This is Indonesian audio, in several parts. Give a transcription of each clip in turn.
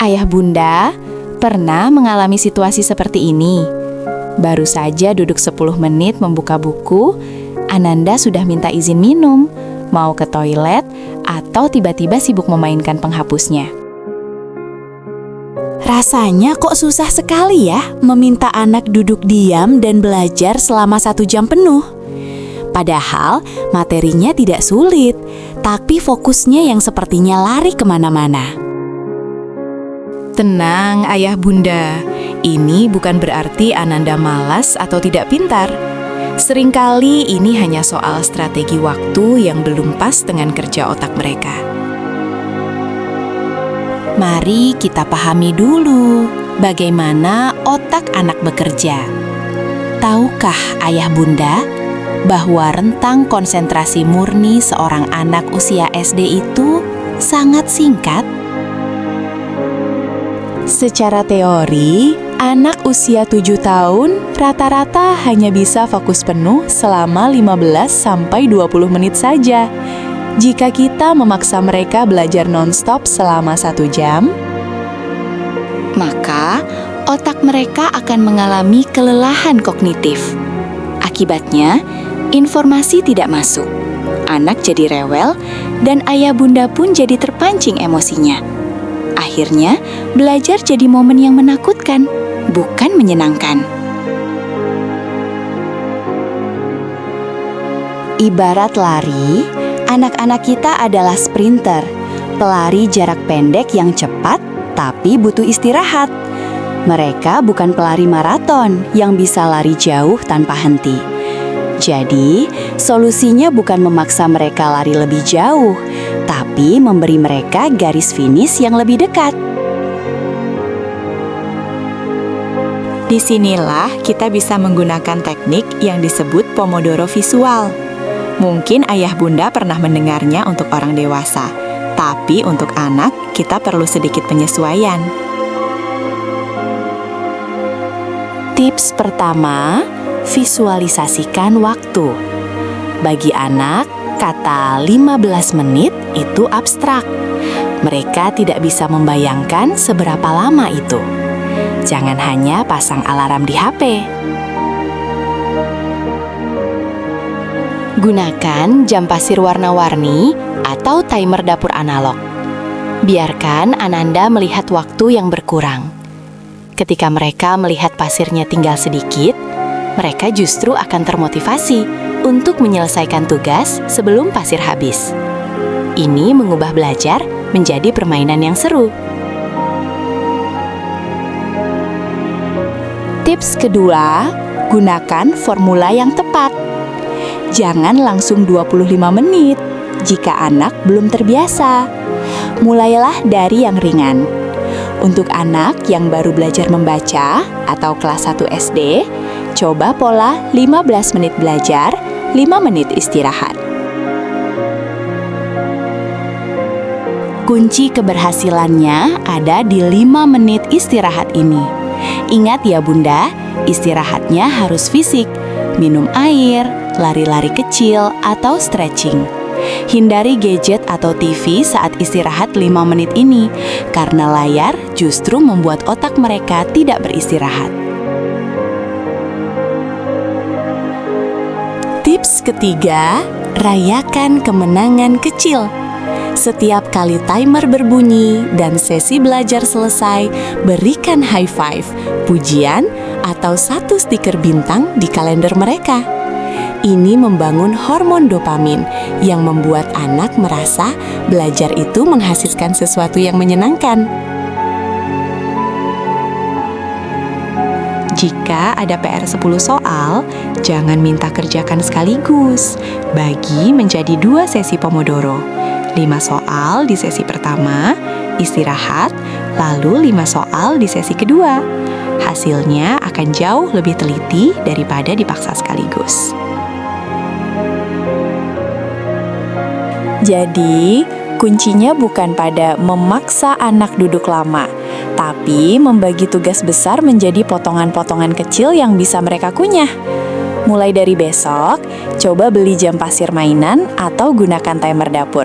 Ayah bunda pernah mengalami situasi seperti ini. Baru saja duduk 10 menit membuka buku, Ananda sudah minta izin minum, mau ke toilet, atau tiba-tiba sibuk memainkan penghapusnya. Rasanya kok susah sekali ya meminta anak duduk diam dan belajar selama 1 jam penuh. Padahal materinya tidak sulit, tapi fokusnya yang sepertinya lari kemana-mana. Tenang ayah bunda, ini bukan berarti Ananda malas atau tidak pintar. Seringkali ini hanya soal strategi waktu yang belum pas dengan kerja otak mereka. Mari kita pahami dulu bagaimana otak anak bekerja. Tahukah ayah bunda bahwa rentang konsentrasi murni seorang anak usia SD itu sangat singkat? Secara teori, anak usia 7 tahun rata-rata hanya bisa fokus penuh selama 15-20 menit saja. Jika kita memaksa mereka belajar non-stop selama 1 jam, maka otak mereka akan mengalami kelelahan kognitif. Akibatnya, informasi tidak masuk, anak jadi rewel, dan ayah bunda pun jadi terpancing emosinya. Akhirnya, belajar jadi momen yang menakutkan, bukan menyenangkan. Ibarat lari, anak-anak kita adalah sprinter, pelari jarak pendek yang cepat tapi butuh istirahat. Mereka bukan pelari maraton yang bisa lari jauh tanpa henti. Jadi, solusinya bukan memaksa mereka lari lebih jauh, tapi memberi mereka garis finish yang lebih dekat. Disinilah kita bisa menggunakan teknik yang disebut Pomodoro visual. Mungkin ayah bunda pernah mendengarnya untuk orang dewasa, tapi untuk anak kita perlu sedikit penyesuaian. Tips pertama, visualisasikan waktu. Bagi anak, kata 15 menit itu abstrak. Mereka tidak bisa membayangkan seberapa lama itu. Jangan hanya pasang alarm di HP. Gunakan jam pasir warna-warni atau timer dapur analog. Biarkan Ananda melihat waktu yang berkurang. Ketika mereka melihat pasirnya tinggal sedikit, mereka justru akan termotivasi untuk menyelesaikan tugas sebelum pasir habis. Ini mengubah belajar menjadi permainan yang seru. Tips kedua, gunakan formula yang tepat. Jangan langsung 25 menit jika anak belum terbiasa. Mulailah dari yang ringan. Untuk anak yang baru belajar membaca atau kelas 1 SD, coba pola 15 menit belajar, 5 menit istirahat. Kunci keberhasilannya ada di 5 menit istirahat ini. Ingat ya bunda, istirahatnya harus fisik, minum air, lari-lari kecil, atau stretching. Hindari gadget atau TV saat istirahat 5 menit ini, karena layar justru membuat otak mereka tidak beristirahat. Tips ketiga, rayakan kemenangan kecil. Setiap kali timer berbunyi dan sesi belajar selesai, berikan high five, pujian, atau 1 stiker bintang di kalender mereka. Ini membangun hormon dopamin yang membuat anak merasa belajar itu menghasilkan sesuatu yang menyenangkan. Jika ada PR 10 soal, jangan minta kerjakan sekaligus. Bagi menjadi 2 sesi Pomodoro. 5 soal di sesi pertama, istirahat, lalu 5 soal di sesi kedua. Hasilnya akan jauh lebih teliti daripada dipaksa sekaligus. Jadi, kuncinya bukan pada memaksa anak duduk lama, tapi membagi tugas besar menjadi potongan-potongan kecil yang bisa mereka kunyah. Mulai dari besok, coba beli jam pasir mainan atau gunakan timer dapur,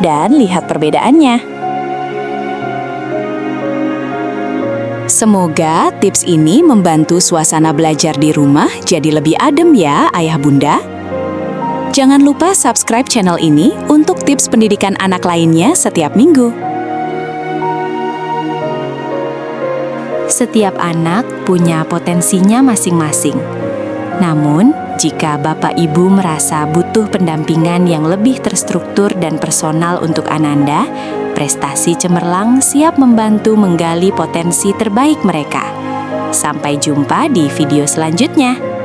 dan lihat perbedaannya. Semoga tips ini membantu suasana belajar di rumah jadi lebih adem ya, Ayah Bunda. Jangan lupa subscribe channel ini untuk tips pendidikan anak lainnya setiap minggu. Setiap anak punya potensinya masing-masing. Namun, jika Bapak Ibu merasa butuh pendampingan yang lebih terstruktur dan personal untuk Ananda, Prestasi Cemerlang siap membantu menggali potensi terbaik mereka. Sampai jumpa di video selanjutnya.